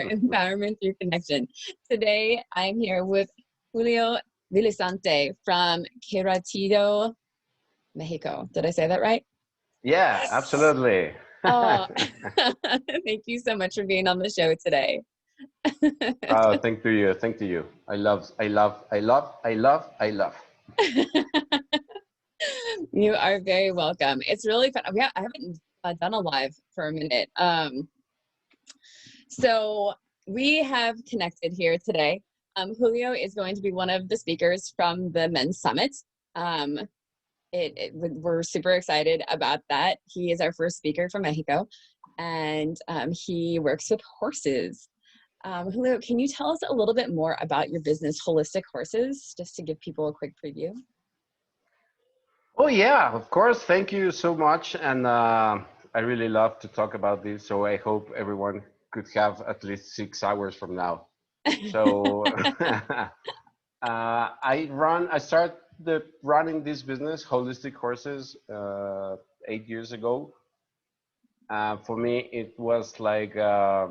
Empowerment Through Connection. Today, I'm here with Julio Villasante from Querétaro, Mexico. Did I say that right? Yeah, absolutely. Oh, thank you so much for being on the show today. Thank to you. Thank to you. I love, I love, I love, I love, I love. You are very welcome. It's really fun. I haven't done a live for a minute. So we have connected here today. Julio is going to be one of the speakers from the Men's Summit. We're super excited about that. He is our first speaker from Mexico, and he works with horses. Julio, can you tell us a little bit more about your business, Holistic Horses, just to give people a quick preview? Oh yeah, of course. Thank you so much, and I really love to talk about this. So I hope everyone could have at least 6 hours from now. So I started running this business, Holistic Horses, 8 years ago. For me, it was like a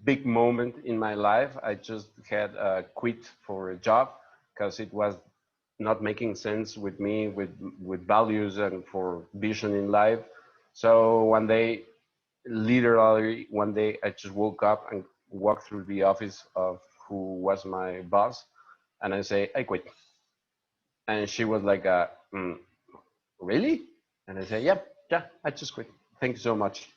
big moment in my life. I just had quit for a job because it was not making sense with me, with values and for vision in life. So literally one day, I just woke up and walked through the office of who was my boss, and I say, I quit. And she was like, really? And I say, yep, yeah, I just quit. Thank you so much.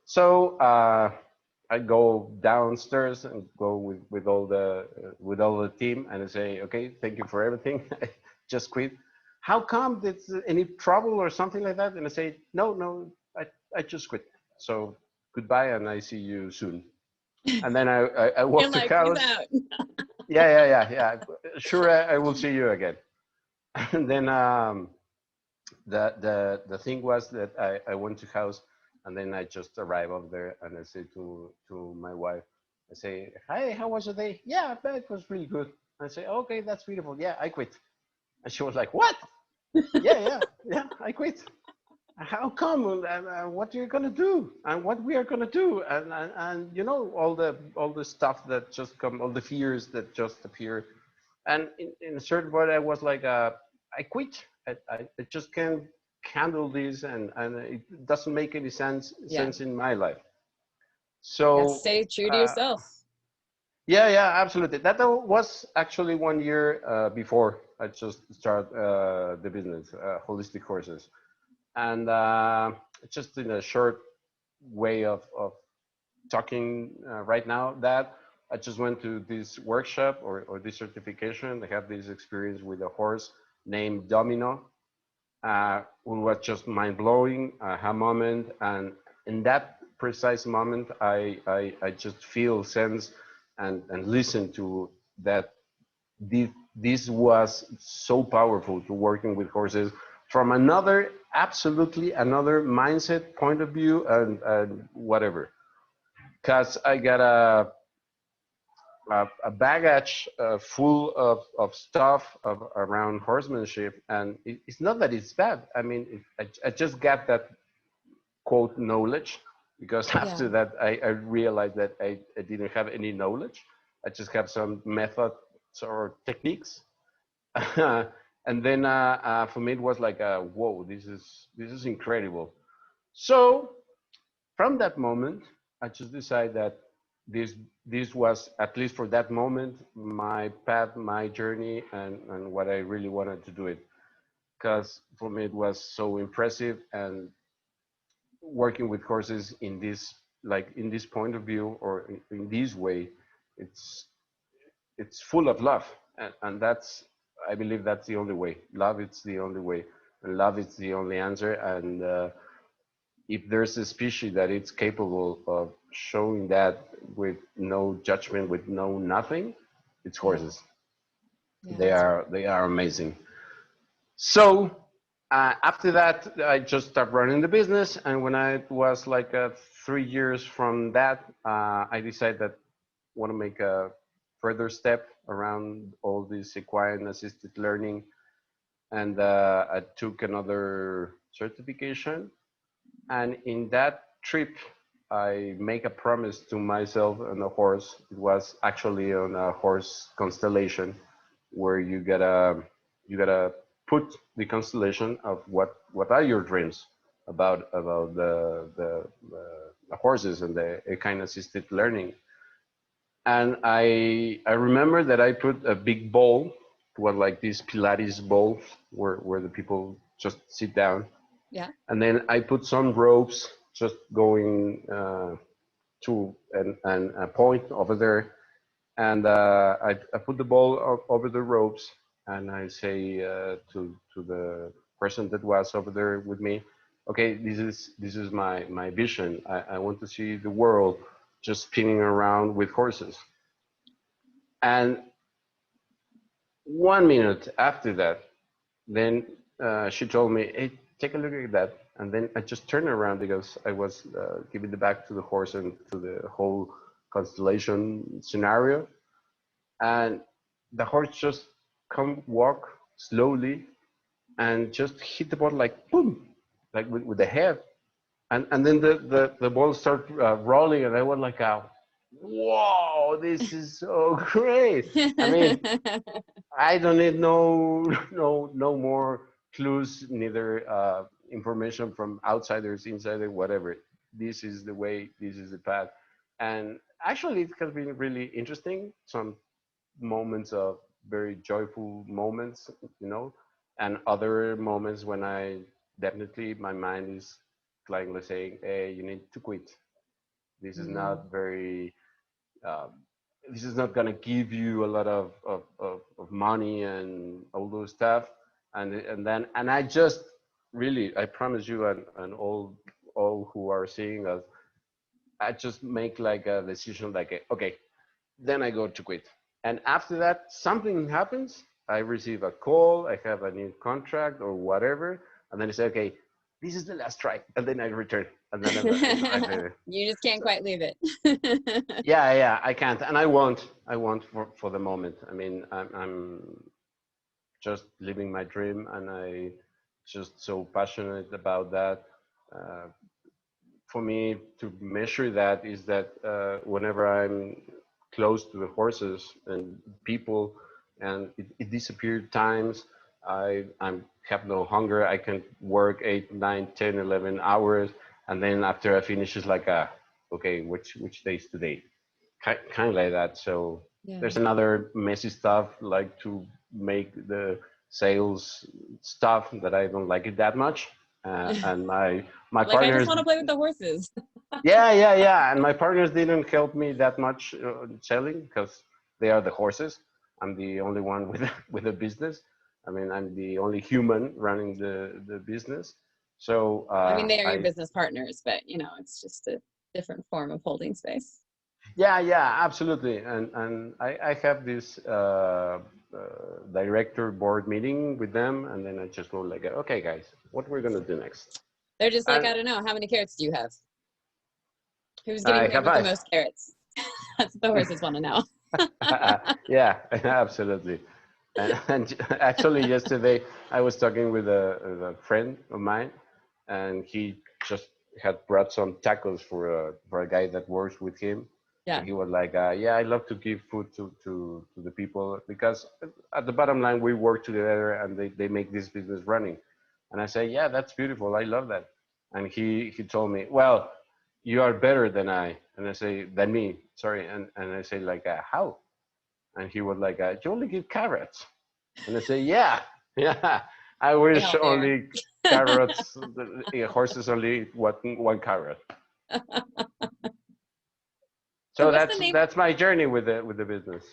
So I go downstairs and go with all the team, and I say, okay, thank you for everything. I just quit. How come? Did any trouble or something like that? And I say, no, I just quit. So goodbye, and I see you soon. And then I walk to house. Yeah. Sure, I will see you again. And then the thing was that I went to house, and then I just arrived up there, and I say to my wife, I say, hi, how was your day? Yeah, but it was really good. I say, okay, that's beautiful. Yeah, I quit. And she was like, what? Yeah, I quit. How come? And what you're gonna do? And what we are gonna do? And you know, all the stuff that just come, all the fears that just appear. And in a certain point, I was like, I quit. I just can't handle this, and it doesn't make any sense in my life. So stay true to yourself. Yeah, absolutely. That was actually 1 year before I just started the business, Holistic Horses, and just in a short way of talking right now, that I just went to this workshop or this certification. They have this experience with a horse named Domino, who was just mind blowing, a moment, and in that precise moment, I just feel, sense, and listen to that. This was so powerful to working with horses from another, absolutely another mindset, point of view, and whatever. Because I got a baggage full of stuff around horsemanship, and it's not that it's bad. I mean, I just got that quote knowledge, because after that I realized that I didn't have any knowledge. I just have some methods or techniques. And then for me it was like, whoa, this is incredible. So from that moment, I just decided that this was, at least for that moment, my path, my journey, and what I really wanted to do it. Because for me it was so impressive, and working with horses in this, like in this point of view, or in this way, it's it's full of love, and that's, I believe that's the only way. Love, it's the only way, and love is the only answer. And if there's a species that it's capable of showing that with no judgment, with no nothing, it's horses. They are amazing. So after that, I just started running the business, and when I was like 3 years from that, I decided that I want to make a further step around all this equine assisted learning, and I took another certification. And in that trip, I make a promise to myself on a horse. It was actually on a horse constellation, where you gotta put the constellation of what are your dreams about the horses and the equine assisted learning. And I remember that I put a big bowl, what like this Pilates bowl where the people just sit down, Yeah. and then I put some ropes just going to and a point over there, and I put the ball over the ropes, and I say to the person that was over there with me, okay, this is my vision. I want to see the world just spinning around with horses. And 1 minute after that, then she told me, hey, take a look at that. And then I just turned around because I was giving the back to the horse and to the whole constellation scenario. And the horse just come walk slowly and just hit the ball like boom, like with the head. And then the ball started rolling, and I was like, whoa, this is so great. I mean, I don't need no more clues, neither information from outsiders, insider, whatever. This is the way. This is the path. And actually, it has been really interesting. Some moments of very joyful moments, and other moments when I definitely my mind is like, let's say, hey, you need to quit. This is Mm. not very um, this is not going to give you a lot of money and all those stuff. And I just really, I promise you, and all who are seeing us, I just make like a decision like, okay, then I go to quit. And after that, something happens. I receive a call, I have a new contract or whatever, and then I say, okay, this is the last try, and then I return, and then I You just can't so, quite leave it. yeah, I can't, and I won't for the moment. I mean, I'm just living my dream, and I just so passionate about that. Uh, for me to measure that is that whenever I'm close to the horses and people, and it disappeared times, I have no hunger. I can work 8, 9, 10, 11 hours, and then after I finish, it's like okay, which day is today? Kind of like that. So Yeah. there's another messy stuff like to make the sales stuff that I don't like it that much, and my Like, I just partners, want to play with the horses. yeah, and my partners didn't help me that much selling because they are the horses. I'm the only one with with a business. I mean, I'm the only human running the business. So I mean, they are your I business partners, but it's just a different form of holding space. yeah, absolutely. And I have this director board meeting with them, and then I just go like, okay, guys, what we're gonna do next? They're just like, And I don't know, how many carrots do you have? Who's I getting here have with the eyes. most carrots? That's what the horses want to know. Yeah, absolutely. And actually, yesterday I was talking with a friend of mine, and he just had brought some tacos for a guy that works with him, Yeah. and he was like, "Yeah, I love to give food to the people because at the bottom line we work together and they make this business running." And I say, "Yeah, that's beautiful. I love that." And he told me, "Well, you are better than I." And I say, "Than me, sorry." And I say like, "How?" And he was like, "You only give carrots." And I say, "Yeah, yeah. I Pretty wish healthier. only carrots. Horses only eat one carrot." So So that's my journey with the business.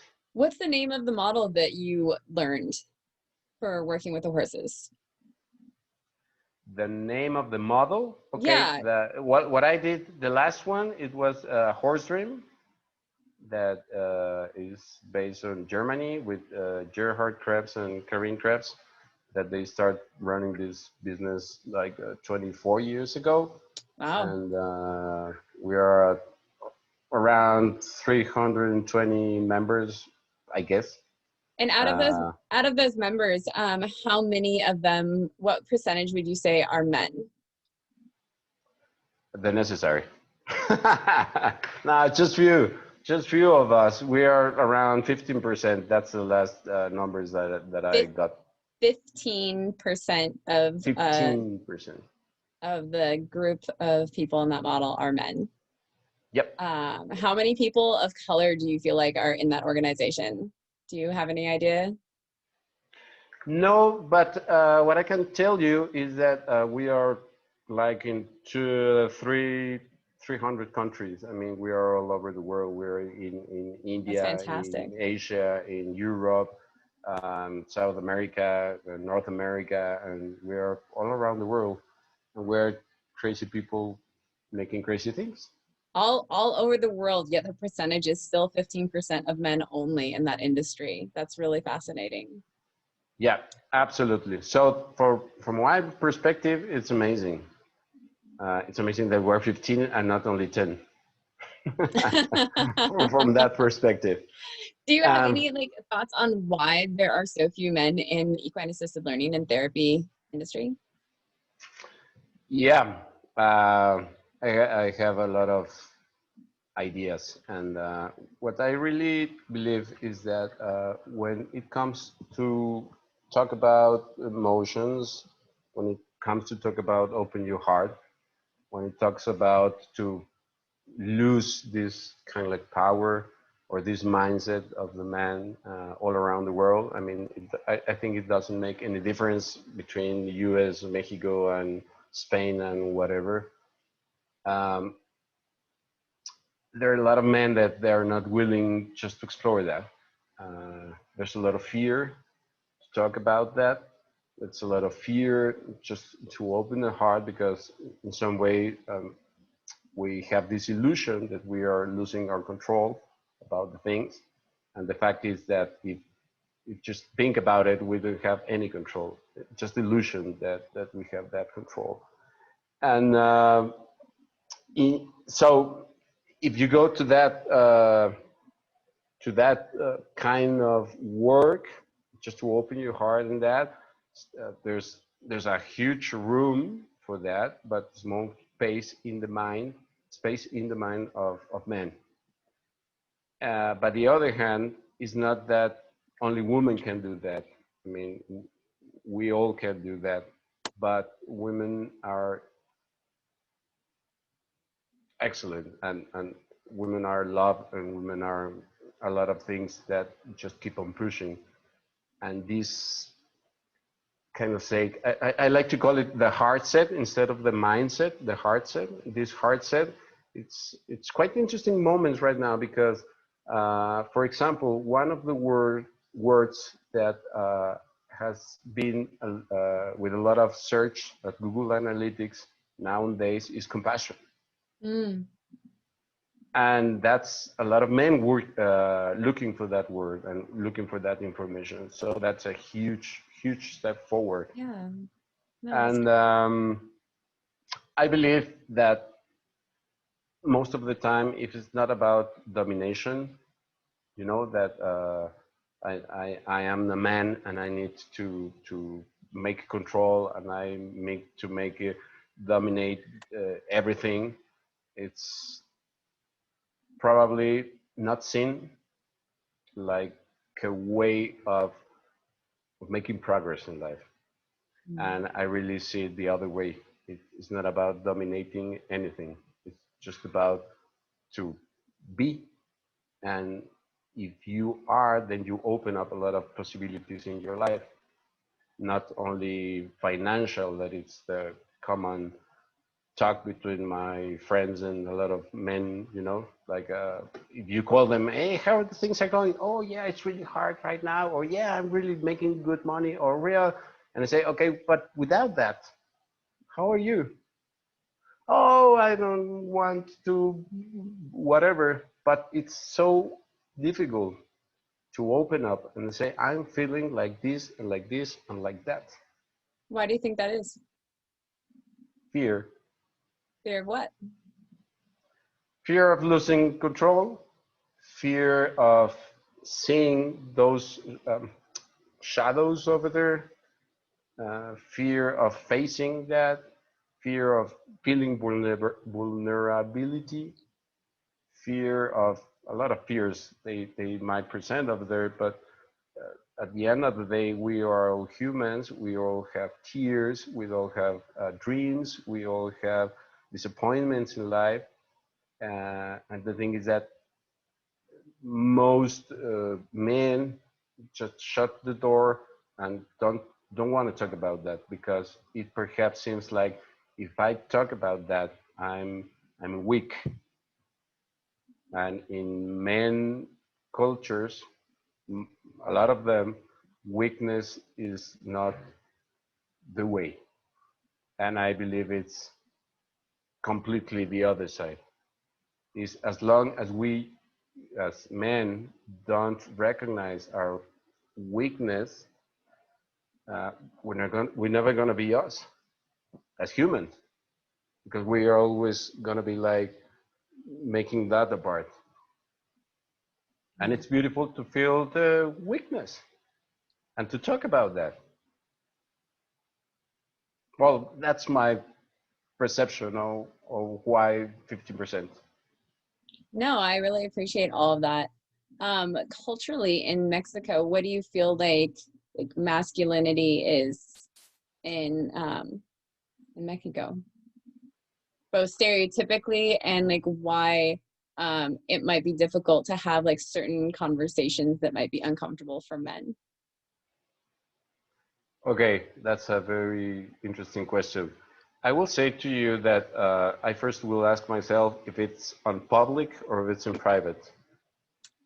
what's the name of the model that you learned for working with the horses? The name of the model, okay. Yeah. What I did the last one, it was a horse dream that is based on Germany with Gerhard Krebs and Karin Krebs, that they start running this business like 24 years ago, Wow. and we are at around 320 members, I guess. And Uh, out of those members, how many of them, what percentage would you say are men? the necessary. No, just few of us. We are around 15%. That's the last numbers that I Fif- got. 15% 15%. of the group of people in that model are men. Yep. How many people of color do you feel like are in that organization? Do you have any idea? No, but what I can tell you is that we are like in 300 countries. I mean, we are all over the world. We're in That's India, fantastic. in Asia, in Europe, South America, North America, and we are all around the world. And we're crazy people making crazy things. All over the world, yet the percentage is still 15% of men only in that industry. That's really fascinating. Yeah, absolutely. So from my perspective, it's amazing. It's amazing that we're 15 and not only 10 from that perspective. Do you have Um, any like thoughts on why there are so few men in equine assisted learning and therapy industry? yeah, I have a lot of ideas. And what I really believe is that when it comes to talk about emotions, when it comes to talk about open your heart, when it talks about to lose this kind of like power or this mindset of the man all around the world. I mean, I think it doesn't make any difference between the US, Mexico, and Spain and whatever. Um, there are a lot of men that they are not willing just to explore that. There's a lot of fear to talk about that. It's a lot of fear just to open the heart because in some way we have this illusion that we are losing our control about the things. And the fact is that if you just think about it, we don't have any control. It's just illusion that we have that control. And so if you go to that kind of work, just to open your heart in that, there's a huge room for that, but small space in the mind of men. But the other hand, is not that only women can do that. I mean, we all can do that, but women are excellent, and women are loved, and women are a lot of things that just keep on pushing. And this kind of say, I like to call it the heart set instead of the mindset, the heart set. This heart set, it's quite interesting moments right now because, for example, one of the words that has been with a lot of search at Google Analytics nowadays is compassion. Mm. And that's a lot of men looking for that word and looking for that information. So that's a huge step forward. Yeah. No, that's And I believe that most of the time, if it's not about domination, you know, that I am the man and I need to make control and I make to make it dominate everything. It's probably not seen like a way of making progress in life. mm. And I really see it the other way. It's not about dominating anything. It's just about to be. And if you are, then you open up a lot of possibilities in your life, not only financial, that it's the common talk between my friends and a lot of men, you know, like if you call them, hey, how are the things are going? Oh yeah, it's really hard right now. Or yeah, I'm really making good money or real. And I say, okay, but without that, how are you? Oh, I don't want to, whatever. But it's so difficult to open up and say, I'm feeling like this and like this and like that. Why do you think that is? Fear. Fear of what? Fear of losing control, fear of seeing those shadows over there, fear of facing that, fear of feeling vulnerability, fear of a lot of fears they might present over there, but at the end of the day, we are all humans. We all have tears. We all have dreams. We all have disappointments in life. And the thing is that most men just shut the door and don't want to talk about that, because it perhaps seems like if I talk about that, I'm weak. And in men cultures, a lot of them, weakness is not the way. And I believe it's completely the other side. Is as long as we as men don't recognize our weakness, we're never gonna be us as humans, because we are always gonna be like making that apart. And it's beautiful to feel the weakness and to talk about that. Well, that's my perception of why 50%. No, I really appreciate all of that. Culturally in Mexico, what do you feel like masculinity is in Mexico? Both stereotypically and like why it might be difficult to have like certain conversations that might be uncomfortable for men. Okay, that's a very interesting question. I will say to you that I first will ask myself if it's on public or if it's in private.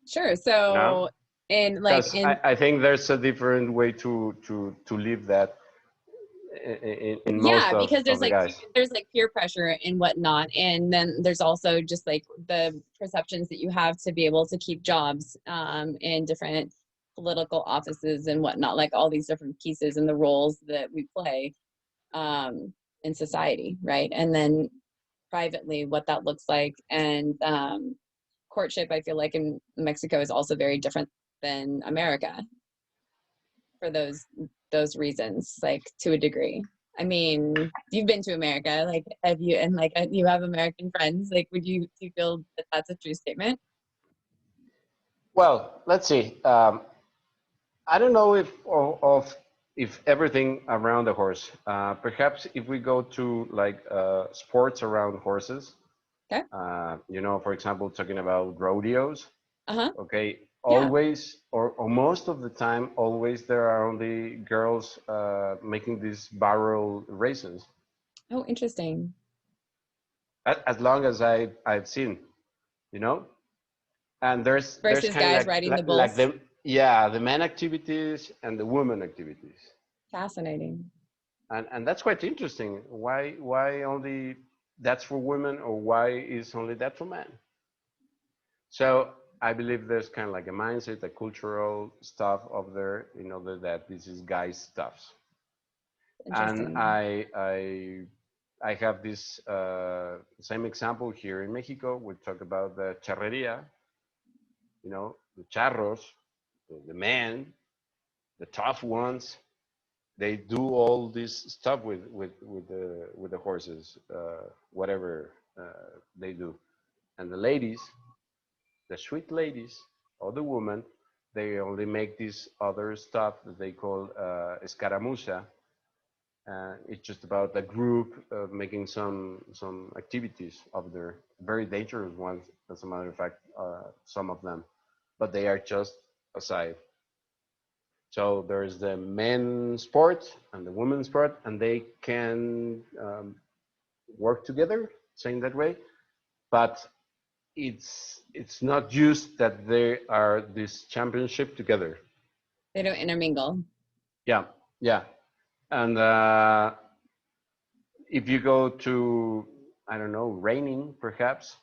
Sure. You know, So because in I think there's a different way to live that in most yeah, because of the guys. there's like peer pressure and whatnot, and then there's also just like the perceptions that you have to be able to keep jobs in different political offices and whatnot, like all these different pieces and the roles that we play in society, right? And then privately, what that looks like, and courtship, I feel like in Mexico is also very different than America for those reasons, like to a degree. I mean, you've been to America, like have you, and like you have American friends. Like, do you feel that that's a true statement? Well, let's see. I don't know if everything around the horse. Perhaps if we go to like sports around horses, Okay. you know, for example, talking about rodeos. Uh-huh. Okay, Yeah. always or most of the time, always there are only girls making these barrel races. Oh, interesting. As long as I've seen, you know, and there's Versus kind of guys riding the like bulls. the, yeah, the men activities and the women activities, Fascinating. and that's quite interesting. Why only that's for women, or why is only that for men? So I believe there's kind of like a mindset, a cultural stuff of there, in order that this is guys stuffs. And Interesting. I have this same example here in Mexico. We talk about the charreria, you know, the charros, the men, the tough ones. They do all this stuff with the horses, whatever they do. And the ladies, the sweet ladies or the women, they only make this other stuff that they call escaramuza. It's just about a group making some activities of their very dangerous ones, as a matter of fact, some of them, but they are just aside. So there's the men's sport and the women's sport, and they can work together, saying that way. But it's not just that they are this championship together. They don't intermingle. Yeah, yeah. And if you go to, I don't know, raining perhaps,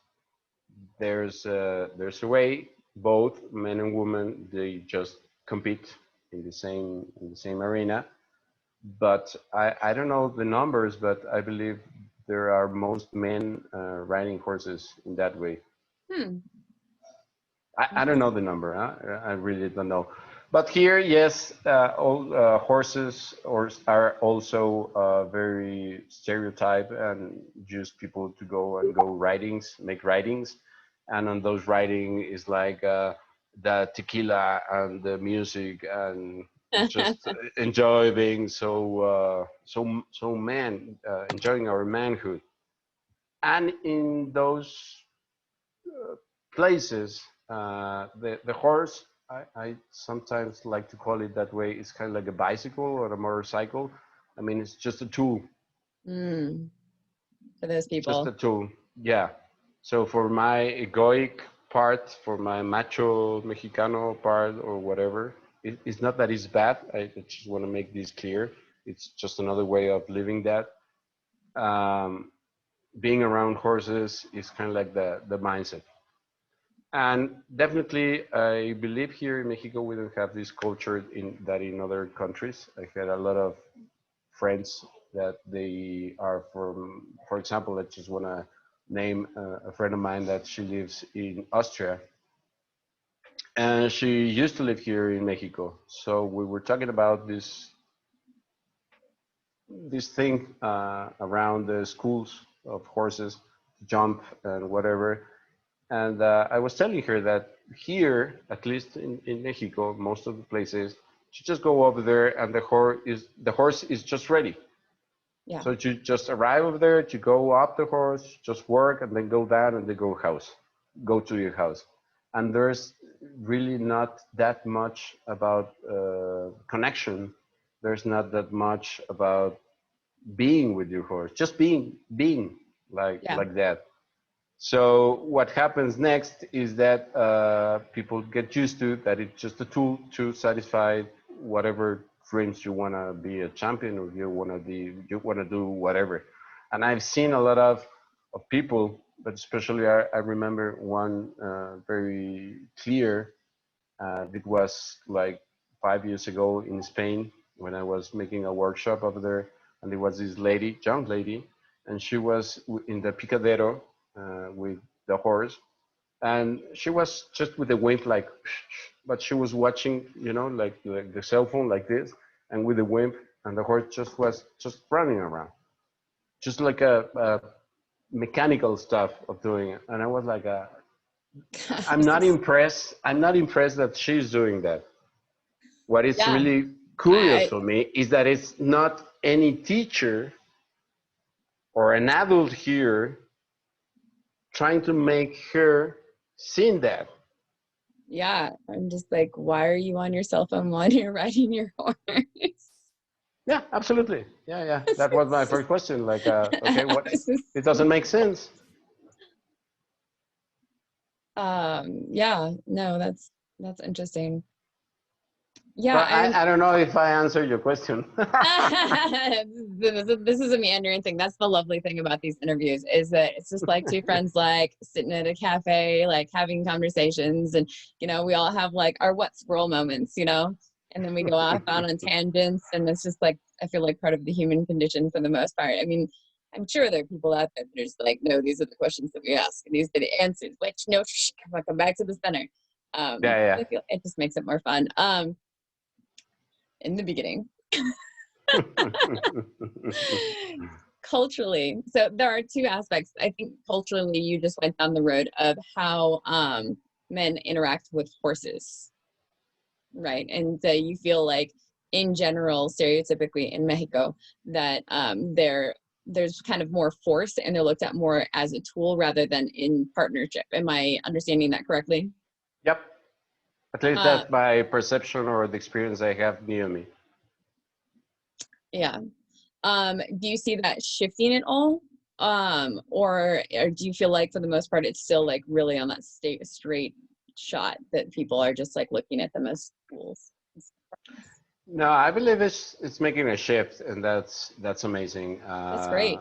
there's a way both men and women, they just compete in the same arena. But I don't know the numbers, but I believe there are most men riding horses in that way. Hmm. I don't know the number. Huh? I really don't know. But here, yes, all horses are also very stereotype and use people to go ridings, make ridings, and on those riding is like the tequila and the music and just enjoy being so man, enjoying our manhood. And in those places, the horse, I sometimes like to call it that way. It's kind of like a bicycle or a motorcycle. I mean, it's just a tool, Mm, for those just people. a tool. Yeah. So for my egoic part, for my macho Mexicano part, or whatever, it's not that it's bad. I just want to make this clear. It's just another way of living that. Um, Being around horses is kind of like the mindset. And definitely, I believe here in Mexico we don't have this culture in other countries. I had a lot of friends that they are from. For example, I just want to name a friend of mine that she lives in Austria, and she used to live here in Mexico. So we were talking about this thing around the schools of horses, jump and whatever. And I was telling her that here, at least in Mexico, most of the places, you just go over there and the horse is just ready. Yeah. So you just arrive over there, you go up the horse, just work, and then go down and then go to your house. And there's really not that much about connection. There's not that much about being with your horse, just being Yeah. like that. So what happens next is that people get used to that it's just a tool to satisfy whatever dreams you want to be a champion or you want to do whatever. And I've seen a lot of people, but especially I remember one very clear. It was like 5 years ago in Spain when I was making a workshop over there, and there was this lady, young lady, and she was in the picadero with the horse, and she was just with the whip like, but she was watching, like the cell phone like this, and with the whip, and the horse just was just running around, just like a mechanical stuff of doing it, and I was like, I'm not impressed. I'm not impressed that she's doing that. What is Yeah. really curious I for me is that it's not any teacher or an adult here trying to make her see that. yeah, I'm just like, why are you on your cell phone while you're riding your horse? Yeah, absolutely. Yeah, yeah. That was my It's first just, question. Like, okay, I what? was just, It doesn't make sense. yeah, no, that's interesting. Yeah, Well, I'm I don't know if I answered your question. this is a meandering thing. That's the lovely thing about these interviews is that it's just like two friends like sitting at a cafe, like having conversations, and we all have like our what squirrel moments, and then we go off on tangents, and it's just like I feel like part of the human condition for the most part. I mean, I'm sure there are people out there that are just like, no, these are the questions that we ask, and these are the answers. Which no, come back to the center. Yeah, I feel it just makes it more fun. In the beginning. yeah. Culturally, so there are two aspects. I think culturally you just went down the road of how men interact with horses, right? And you feel like in general, stereotypically in Mexico, that there's kind of more force and they're looked at more as a tool rather than in partnership. Am I understanding that correctly? Yep. At least uh that's my perception or the experience I have near me. yeah. Do you see that shifting at all? Or do you feel like for the most part it's still like really on that straight shot that people are just like looking at them as tools? No, I believe it's making a shift, and that's amazing. That's great.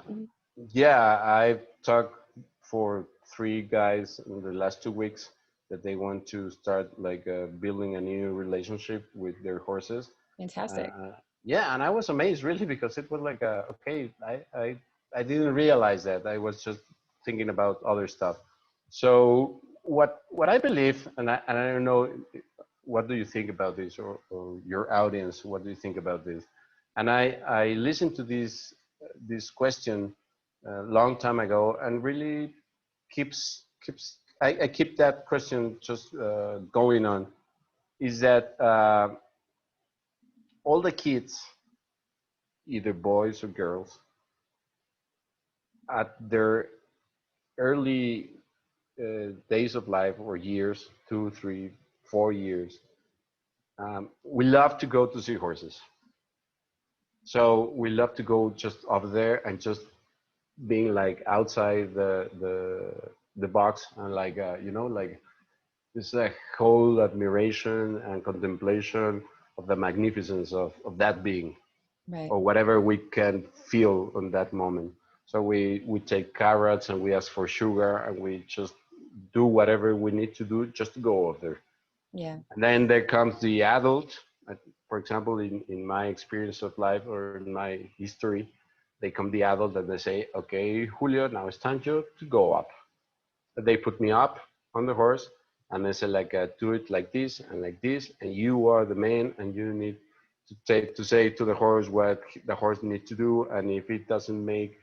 Yeah, I've talked for three guys in the last 2 weeks that they want to start like building a new relationship with their horses. Fantastic. Uh, yeah, and I was amazed really because it was like, okay, I didn't realize that. I was just thinking about other stuff. So what I believe, and I don't know what do you think about this, or your audience, what do you think about this? And I listened to this question a long time ago, and really I keep that question just going on. Is that all the kids, either boys or girls, at their early days of life or years, 2, 3, 4 years, we love to go to see horses. So we love to go just up there and just being like outside the box, and like like it's a whole admiration and contemplation of the magnificence of that being, Right. or whatever we can feel on that moment. So we take carrots and we ask for sugar, and we just do whatever we need to do just to go over there. Yeah. And then there comes the adult. For example, in my experience of life or in my history, they come the adult and they say, okay, Julio, now it's time to go up. They put me up on the horse, and they say like, do it like this and like this, and you are the man, and you need to say to the horse what the horse needs to do, and if it doesn't make,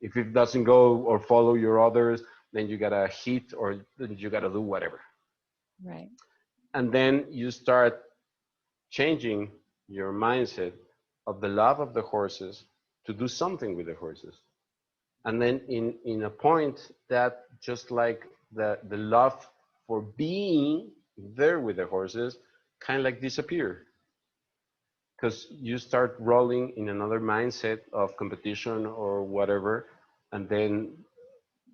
if it doesn't go or follow your orders, then you gotta hit, or then you gotta do whatever. Right. And then you start changing your mindset of the love of the horses to do something with the horses. And then in a point that just like the love for being there with the horses kind of like disappear, because you start rolling in another mindset of competition or whatever. And then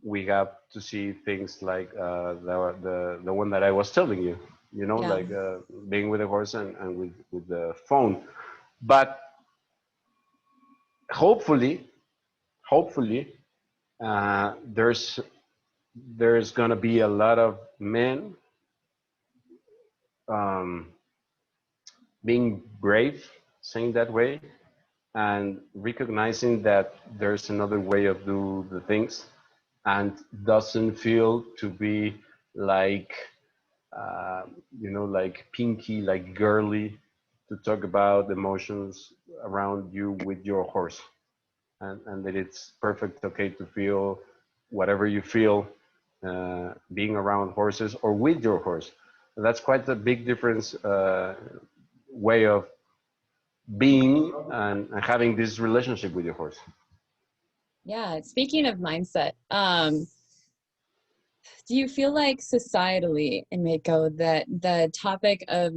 we have to see things like the one that I was telling you, Yeah. like being with a horse and with the phone. But hopefully, there's gonna be a lot of men um, being brave, saying that way, and recognizing that there's another way of do the things, and doesn't feel to be like uh, like pinky, like girly, to talk about emotions around you with your horse, and that it's perfect, okay, to feel whatever you feel being around horses or with your horse. And that's quite a big difference way of being and having this relationship with your horse. Yeah. Speaking of mindset, do you feel like societally in Mako that the topic of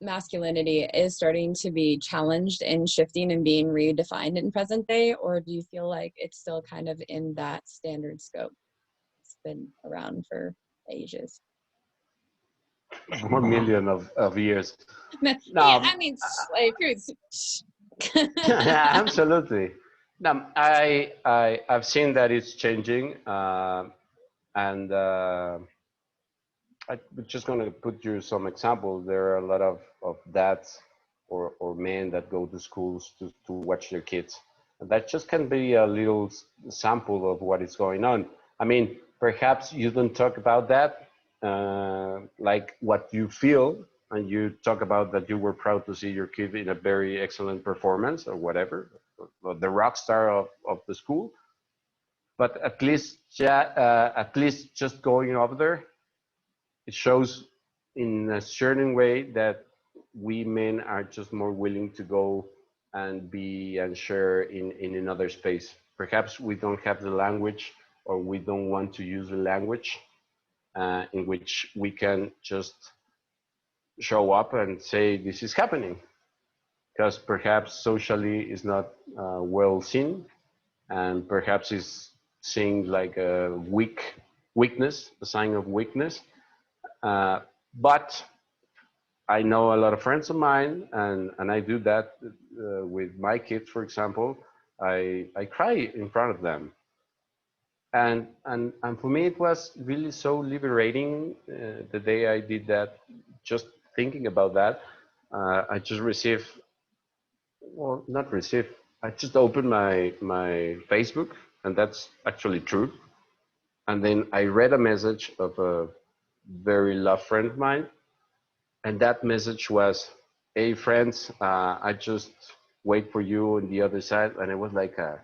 masculinity is starting to be challenged and shifting and being redefined in present day, or do you feel like it's still kind of in that standard scope? It's been around for ages. 1 million of years. Yeah, No, I mean, like fruits. absolutely. No, I've seen that it's changing, and I'm just going to put you some examples. There are a lot of dads or men that go to schools to watch their kids. And that just can be a little sample of what is going on. I mean, perhaps you don't talk about that, like what you feel, and you talk about that you were proud to see your kid in a very excellent performance or whatever, or the rock star of the school. But at least just going over there, it shows in a certain way that we men are just more willing to go and be and share in another space. Perhaps we don't have the language, or we don't want to use the language in which we can just show up and say this is happening, because perhaps socially is not well seen, and perhaps is seen like a weakness, a sign of weakness. But I know a lot of friends of mine, and I do that with my kids, for example. I cry in front of them. And for me, it was really so liberating the day I did that. Just thinking about that, I just received, well, not received, I just opened my Facebook, and that's actually true. And then I read a message of a very loved friend of mine, And that message was, hey friends, I just wait for you on the other side. And it was like, I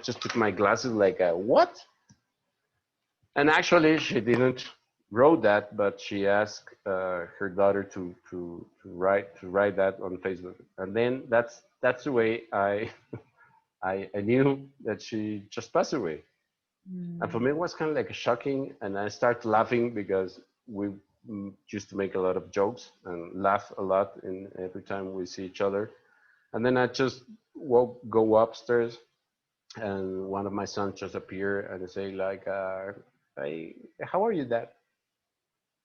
just took my glasses like, what? And actually she didn't wrote that, but she asked her daughter to write that on Facebook. And then that's the way I knew that she just passed away. And for Mm. me, it was kind of like shocking. And I started laughing because we used to make a lot of jokes and laugh a lot in every time we see each other. And then I just go upstairs, and one of my sons just appear and say like, "Hey, how are you, Dad?"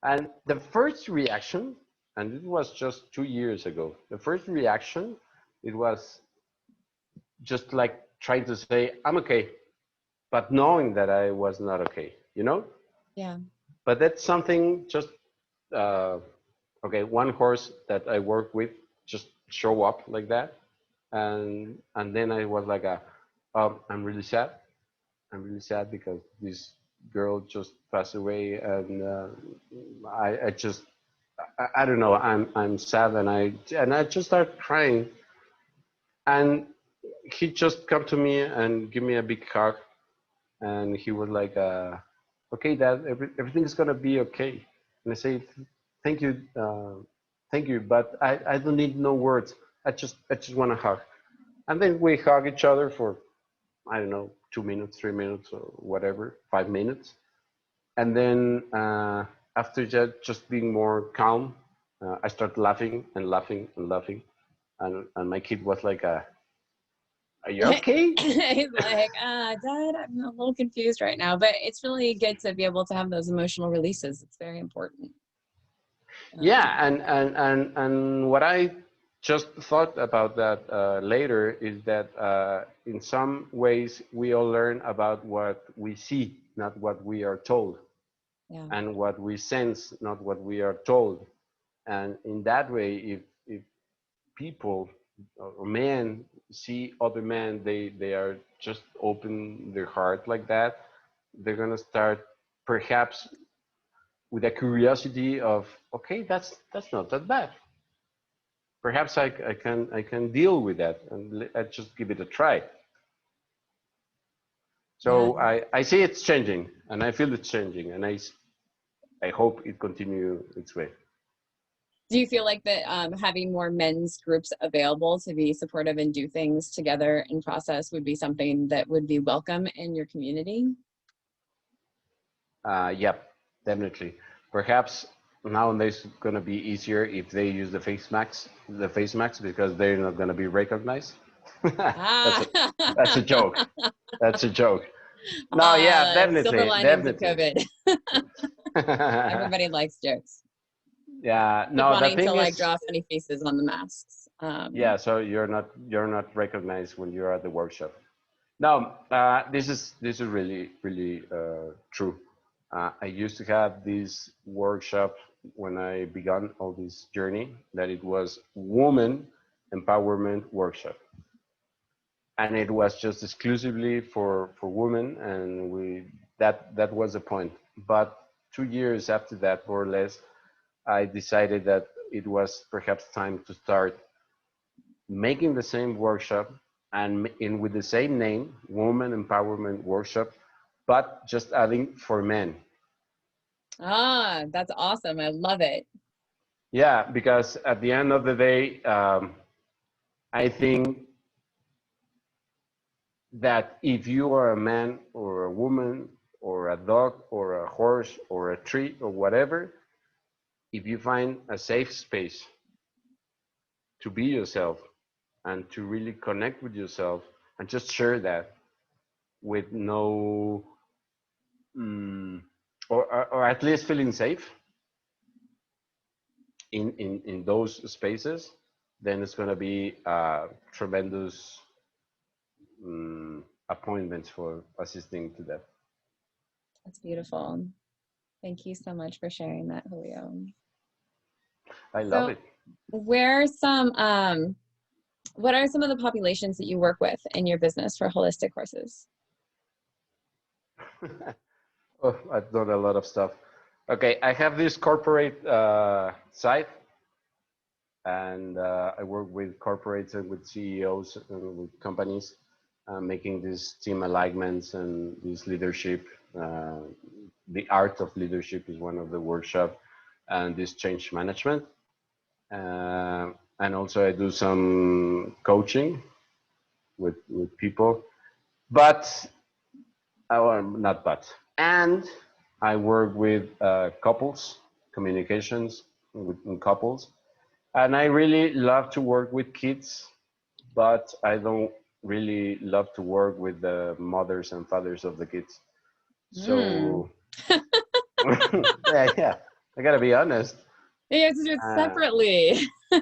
And the first reaction, and it was just 2 years ago, the first reaction, it was just like trying to say, "I'm okay," but knowing that I was not okay, you know? Yeah. But that's something just, uh, okay, one horse that I work with just show up like that. And then I was like, I'm really sad. I'm really sad because this girl just passed away, and I just, I don't know. I'm sad, and I just start crying, and he just come to me and give me a big hug, and he was like, "Okay, Dad, everything's gonna be okay." And I say, thank you, but I don't need no words. I just want to hug." And then we hug each other for, I don't know, 2 minutes, 3 minutes, or whatever, 5 minutes. And then after that, just being more calm, I start laughing and laughing and laughing. And my kid was like, "Are you okay?" He's like, Dad, I'm a little confused right now, but it's really good to be able to have those emotional releases. It's very important. Yeah, Um, and what I just thought about that later is that in some ways we all learn about what we see, not what we are told, yeah. and what we sense, not what we are told. And in that way, if people or men see other men, they are just open their heart like that, they're gonna start perhaps with a curiosity of, okay, that's not that bad. Perhaps I can deal with that, and I just give it a try. Yeah. So I see it's changing, and I feel it's changing, and I hope it continue its way. Do you feel like that having more men's groups available to be supportive and do things together in process would be something that would be welcome in your community? Yep, definitely. Perhaps nowadays it's gonna be easier if they use the face masks, because they're not gonna be recognized. that's Ah, a that's a joke. That's a joke. No, yeah, silver definitely, linings of definitely. COVID. Everybody likes jokes. Yeah, Keep no, the wanting to thing like is, draw funny faces on the masks. yeah, so you're not recognized when you're at the workshop. No, this is really true. I used to have this workshop when I began all this journey, that it was woman empowerment workshop, and it was just exclusively for women, and that was the point. But 2 years after that, more or less, I decided that it was perhaps time to start making the same workshop, and in with the same name, Woman Empowerment Workshop, but just adding for men. That's awesome. I love it. Yeah, because at the end of the day, I think that if you are a man or a woman or a dog or a horse or a tree or whatever, if you find a safe space to be yourself and to really connect with yourself and just share that with no, mm, or at least feeling safe in those spaces, then it's going to be tremendous appointments for assisting to that. That's beautiful. Thank you so much for sharing that, Julio. I love So it. where some what are some of the populations that you work with in your business for holistic horses? Oh, I've done a lot of stuff. Okay, I have this corporate site, and I work with corporates and with CEOs and with companies, making these team alignments and this leadership. Uh, the art of leadership is one of the workshop, and this change management. And also I do some coaching with people, but not but. And I work with couples, communications with couples. And I really love to work with kids, but I don't really love to work with the mothers and fathers of the kids. Mm. So, yeah, I gotta be honest. You have to do it Uh, separately. yeah,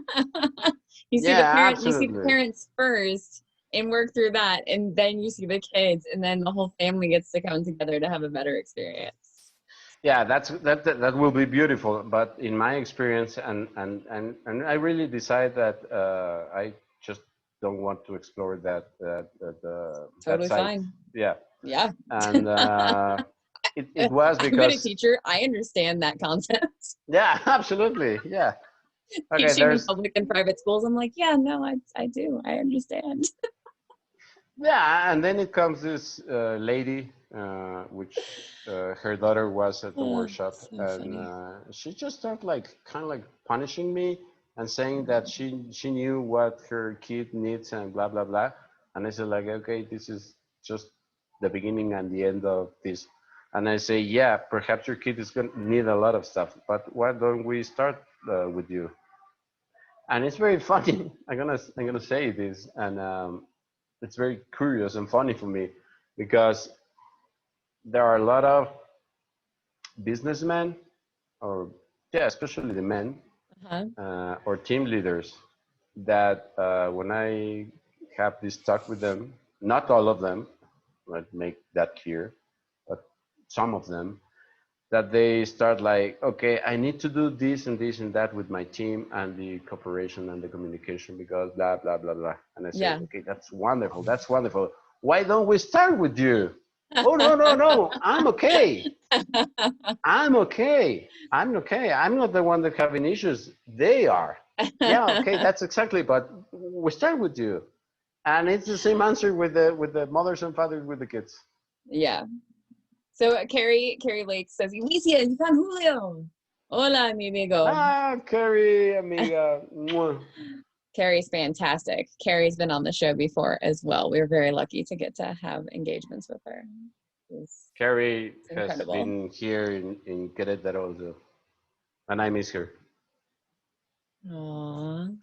You see the absolutely. parents first and work through that, and then you see the kids, and then the whole family gets to come together to have a better experience. Yeah, that will be beautiful. But in my experience, and I really decide that I just don't want to explore that Totally side. fine. Yeah, Yeah. and it was I've been a because teacher. I understand that concept. yeah, absolutely, yeah. Okay, Teaching in there's public and private schools, I'm like, yeah, no, I do. I understand. yeah, and then it comes this lady, which her daughter was at the Oh, workshop, so and funny. she just started like kind of like punishing me and saying that she knew what her kid needs and blah blah blah. And I said like, okay, this is just the beginning and the end of this. And I say, yeah, perhaps your kid is going to need a lot of stuff, but why don't we start with you? And it's very funny. I'm gonna say this, and it's very curious and funny for me because there are a lot of businessmen, or yeah, especially the men, Uh-huh. or team leaders that when I have this talk with them, not all of them, let's make that clear, but some of them, that they start like, okay, I need to do this and this and that with my team and the cooperation and the communication because blah blah blah blah. And I say, Yeah. okay, that's wonderful, that's wonderful. Why don't we start with you? Oh no no no, I'm okay. I'm okay. I'm okay. I'm not the one that having issues. They are. Yeah, okay, that's exactly. But we start with you, and it's the same answer with the mothers and fathers with the kids. Yeah. So Carrie Lake says, Elysia, you found Julio. Hola, mi amigo. Ah, Carrie, amiga. Mwah. Carrie's fantastic. Carrie's been on the show before as well. We were very lucky to get to have engagements with her. Carrie It's has incredible. been here in Querétaro also, and I miss her. Aww.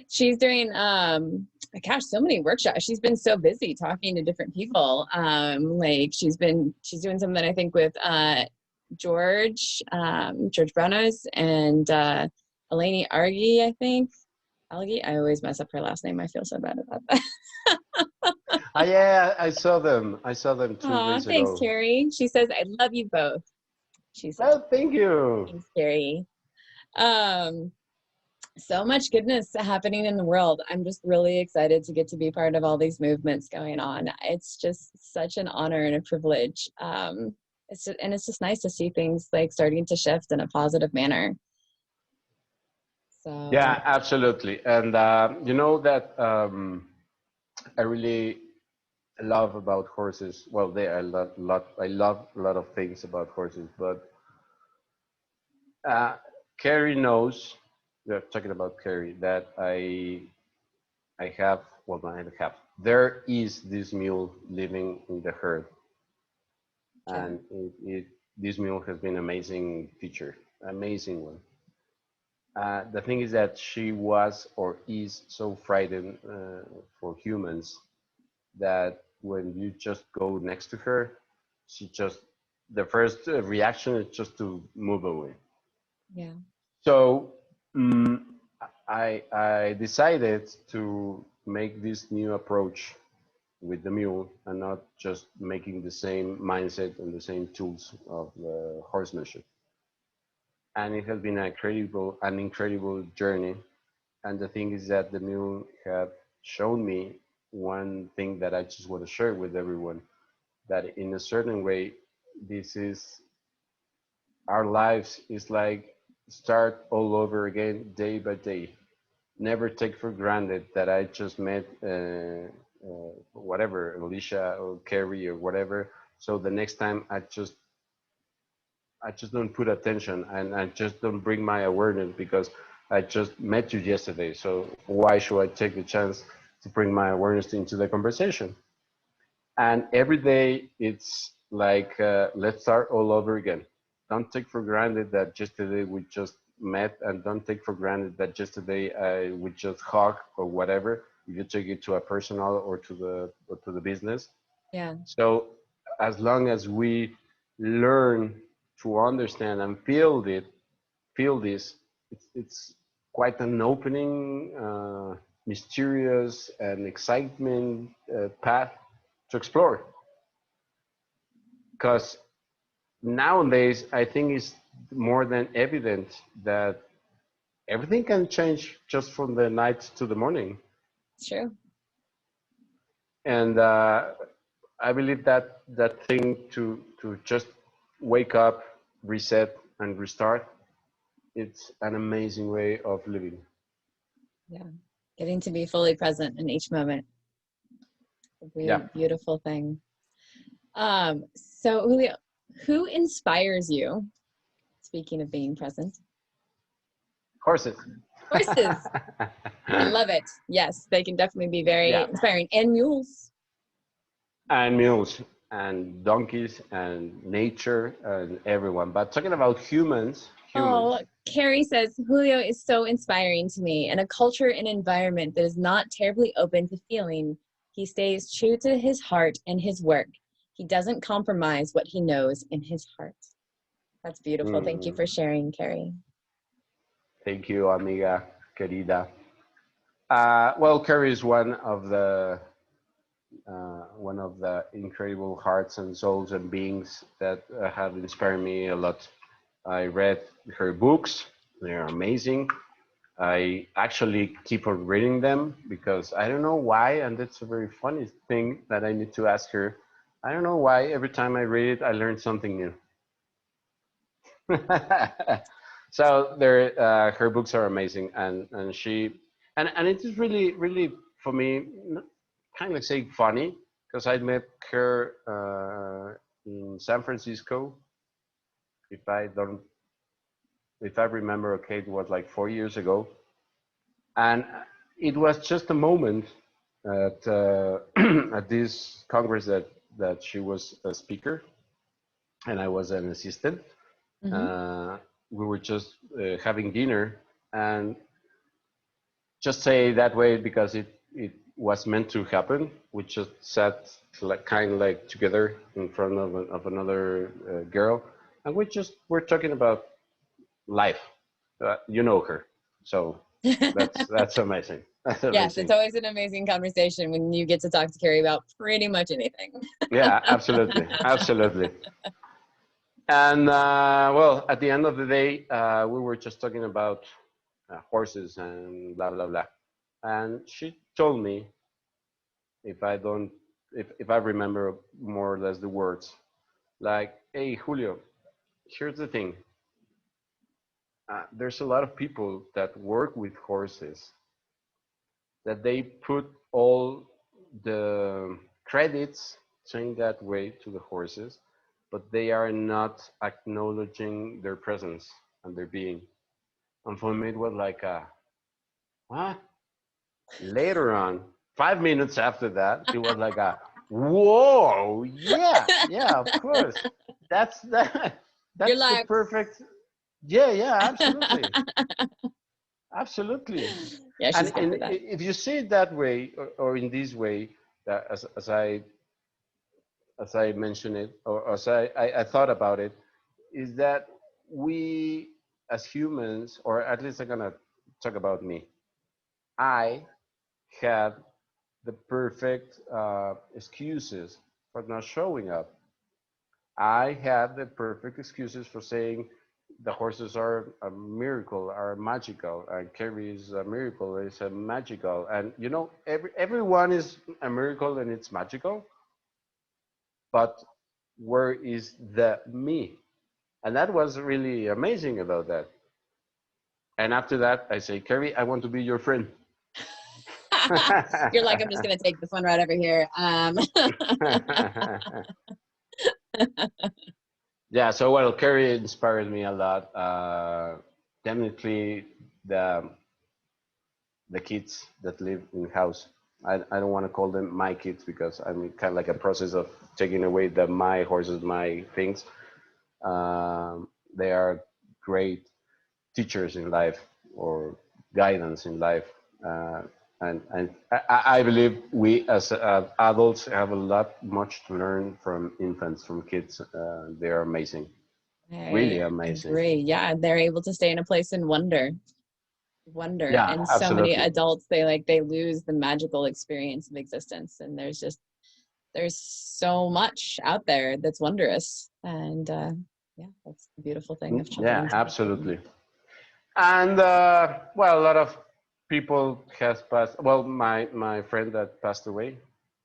She's doing gosh, so many workshops. She's been so busy talking to different people. Like she's doing something I think with George Bronos and Eleni Argy, I think. Algie, I always mess up her last name. I feel so bad about that. Ah, yeah, I saw them. I saw them two Aw, days thanks, ago. Carrie. She says, I love you both. She says, Oh, thank you. thanks, Carrie. Um, so much goodness happening in the world. I'm just really excited to get to be part of all these movements going on. It's just such an honor and a privilege. It's just nice to see things like starting to shift in a positive manner. So Yeah, absolutely. And you know that I really love about horses. Well, I love a lot of things about horses, but uh, Carrie knows. We're talking about Carrie that I have. Well, not I have. There is this mule living in the herd, yeah, and this mule has been amazing teacher, amazing one. The thing is that she was or is so frightened for humans that when you just go next to her, she just the first reaction is just to move away. yeah, So mm I decided to make this new approach with the mule and not just making the same mindset and the same tools of the horsemanship. And it has been an incredible journey. And the thing is that the mule had shown me one thing that I just want to share with everyone, that in a certain way this is our lives is like start all over again day by day. Never take for granted that I just met whatever Alicia or Carrie or whatever. So the next time I just don't put attention and I just don't bring my awareness because I just met you yesterday. So why should I take the chance to bring my awareness into the conversation? And every day it's like, let's start all over again. Don't take for granted that yesterday we just met, and don't take for granted that yesterday we just hug or whatever. If you take it to a personal or to the business. Yeah. So as long as we learn to understand and feel this, it's quite an opening, mysterious, and excitement path to explore. Because nowadays, I think it's more than evident that everything can change just from the night to the morning. It's true. And I believe that that thing to just wake up, reset, and restart, it's an amazing way of living. Yeah. Getting to be fully present in each moment. A Yeah, really beautiful thing. So Julio, who inspires you? Speaking of being present. horses. Horses. I love it. Yes, they can definitely be very Yeah, inspiring. And mules. and mules and donkeys and nature and everyone. But talking about Oh, humans. Carrie says Julio is so inspiring to me. In a culture and environment that is not terribly open to feeling, he stays true to his heart and his work. He doesn't compromise what he knows in his heart. That's beautiful. Thank you Mm, for sharing, Carrie. thank you, amiga querida. Well, Carrie is one of the incredible hearts and souls and beings that have inspired me a lot. I read her books; they're amazing. I actually keep on reading them because I don't know why, and that's a very funny thing that I need to ask her. I don't know why every time I read it, I learn something new. So her books are amazing, and it is really really for me kind of say funny because I met her in San Francisco. If I don't, if I remember okay, it was like 4 years ago, and it was just a moment at at this congress that she was a speaker and I was an assistant. Mm-hmm. Uh, we were just having dinner, and just say that way because it was meant to happen. We just sat like kind of like together in front of another girl, and we just were talking about life. You know her, so that's amazing. That's Yes, it's amazing. always an amazing conversation when you get to talk to Carrie about pretty much anything. Yeah, absolutely, absolutely. And well, at the end of the day, we were just talking about horses and blah blah blah. And she told me, if I don't, if I remember more or less the words, like, "Hey Julio, here's the thing. There's a lot of people that work with horses that they put all the credits, saying that way, to the horses, but they are not acknowledging their presence and their being." And for me, it was like, what? Later on, 5 minutes after that, it was like whoa, yeah, yeah, of course. That's that. You're That's the like, perfect. Yeah, yeah, absolutely, absolutely. yeah, And she's good for that. if you see it that way, or in this way, that as I mentioned it, or as I thought about it, is that we as humans, or at least I'm gonna talk about me. I had the perfect excuses for not showing up. I had the perfect excuses for saying the horses are a miracle, are magical, and Kerry is a miracle, is a magical, and everyone is a miracle and it's magical. But where is the me? And that was really amazing about that. And after that, I say, Carrie, I want to be your friend. You're like, I'm just gonna take this one right over here. Yeah, so well, Carrie inspired me a lot. Definitely the the kids that live in house. I don't want to call them my kids because I'm kind of like a process of taking away the my horses, my things. They are great teachers in life or guidance in life. Uh, and I believe we as adults have a lot much to learn from infants, from kids. They are amazing, really I amazing. agree. Yeah, they're able to stay in a place in wonder, Yeah, and so many absolutely. adults, they lose the magical experience of existence, and there's so much out there that's wondrous, and yeah, that's the beautiful thing of Yeah, children. absolutely. And well, a lot of people has passed. Well, my friend that passed away,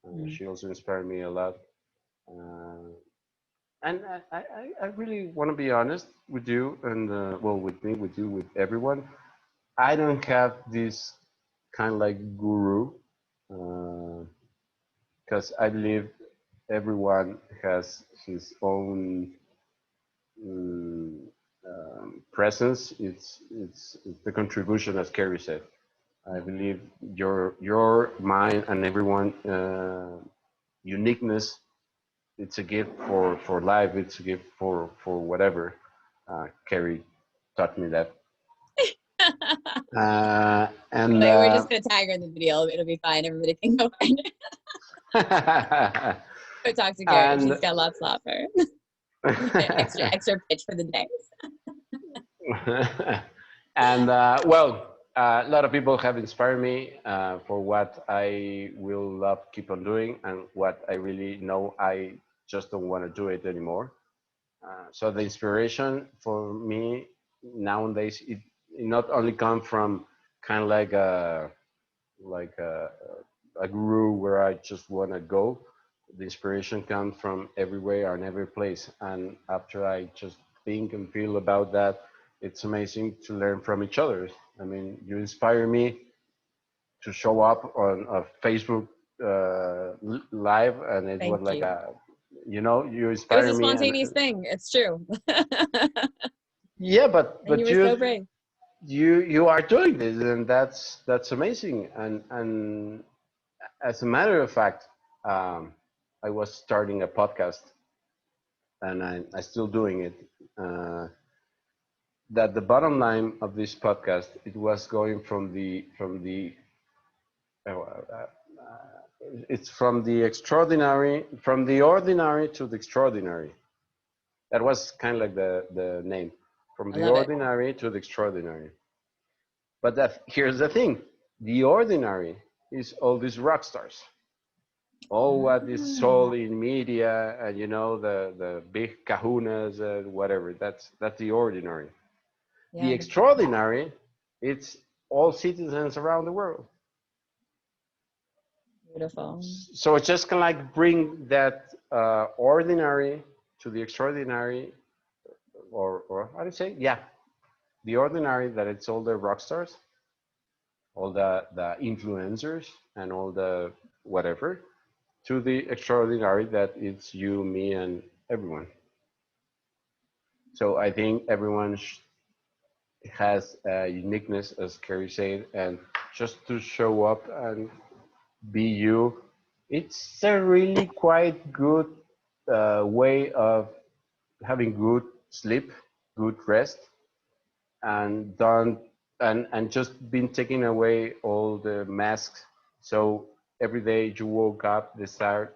Mm. she also inspired me a lot. Uh, and I really want to be honest with you, and well, with me, with you, with everyone. I don't have this kind of like guru, because I believe everyone has his own mm, presence. It's the contribution, as Kerry said. I Yeah. believe your mind and everyone uniqueness. It's a gift for life. It's a gift for whatever. Kerry taught me that. And Like, we're just gonna tag her in the video. It'll be fine. Everybody can go find it. Go talk to Carrie. and She's got lots to offer. Extra pitch for the day. and well, a lot of people have inspired me for what I will love keep on doing, and what I really know I just don't want to do it anymore. So the inspiration for me nowadays, it not only comes from kind of like a guru where I just want to go. The inspiration comes from everywhere and every place. And after I just think and feel about that, it's amazing to learn from each other. I mean, you inspire me to show up on a Facebook live, and it was Thank like you. you It was inspire a me, and spontaneous thing. It's true. yeah, And you but were so brave. you are doing this, and that's amazing. And as a matter of fact, I was starting a podcast, and I still doing it. Uh, that the bottom line of this podcast, it was going it's from the extraordinary, from the ordinary to the extraordinary. That was kind of like the name, from I the love it. ordinary to the extraordinary. But that here's the thing: the ordinary is all these rock stars, all what is Ah, sold in media, and the big kahunas and whatever. That's the ordinary. The yeah, extraordinary, it's all citizens around the world. beautiful. So it's just kind of like bring that ordinary to the extraordinary, or how do you say? Yeah, the ordinary, that it's all the rock stars, all the influencers, and all the whatever, to the extraordinary, that it's you, me, and everyone. So I think everyone has a uniqueness, as Kerry said, and just to show up and be you, it's a really quite good way of having good sleep, good rest, and don't and just been taking away all the masks. So every day you woke up, we start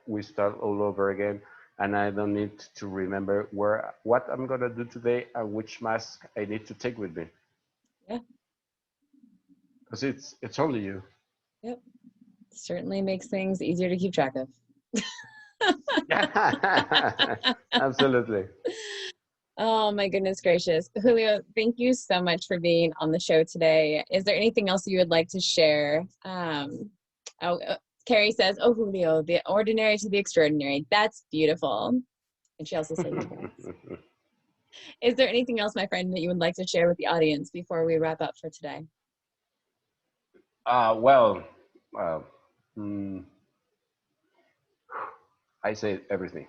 all over again, and I don't need to remember what I'm gonna do today and which mask I need to take with me, Yeah, because it's only you. yep. Certainly makes things easier to keep track of. Yeah, absolutely. Oh my goodness gracious. Julio, thank you so much for being on the show today. Is there anything else you would like to share? Oh, Carrie says, oh, Julio, the ordinary to the extraordinary. That's beautiful. And she also said yes. Is there anything else, my friend, that you would like to share with the audience before we wrap up for today? Well, uh, mm, I say everything.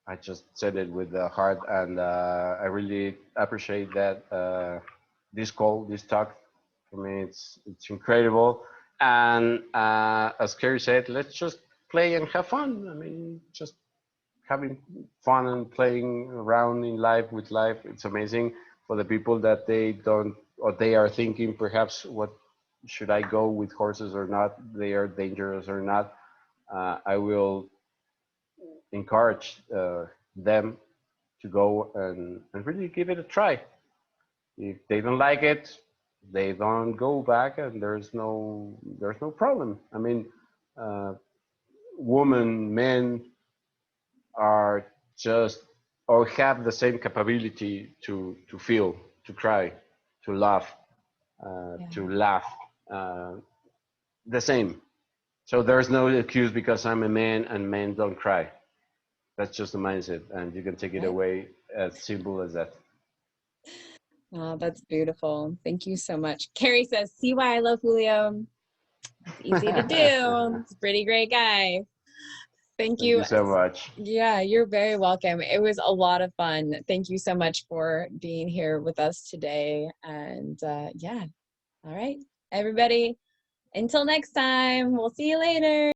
I just said it with the heart, and I really appreciate that this call, this talk. For me, it's incredible. And as Kerry said, let's just play and have fun. I mean, just having fun and playing around in life with life. It's amazing for the people that they don't, or they are thinking perhaps, what should I go with horses or not? They are dangerous or not? I will encourage them to go and really give it a try. If they don't like it, they don't go back, and there's no problem. I mean, uh, women, men are just or have the same capability to feel, to cry, to laugh, Yeah. to laugh, uh, the same. So there's no excuse because I'm a man and men don't cry. That's just a mindset, and you can take it Right. away as simple as that. Oh, that's beautiful. Thank you so much. Carrie says, see why I love Julio. It's easy to do. He's a pretty great guy. Thank Thank you you. so much. Yeah, you're very welcome. It was a lot of fun. Thank you so much for being here with us today. And yeah, all right, everybody, until next time, we'll see you later.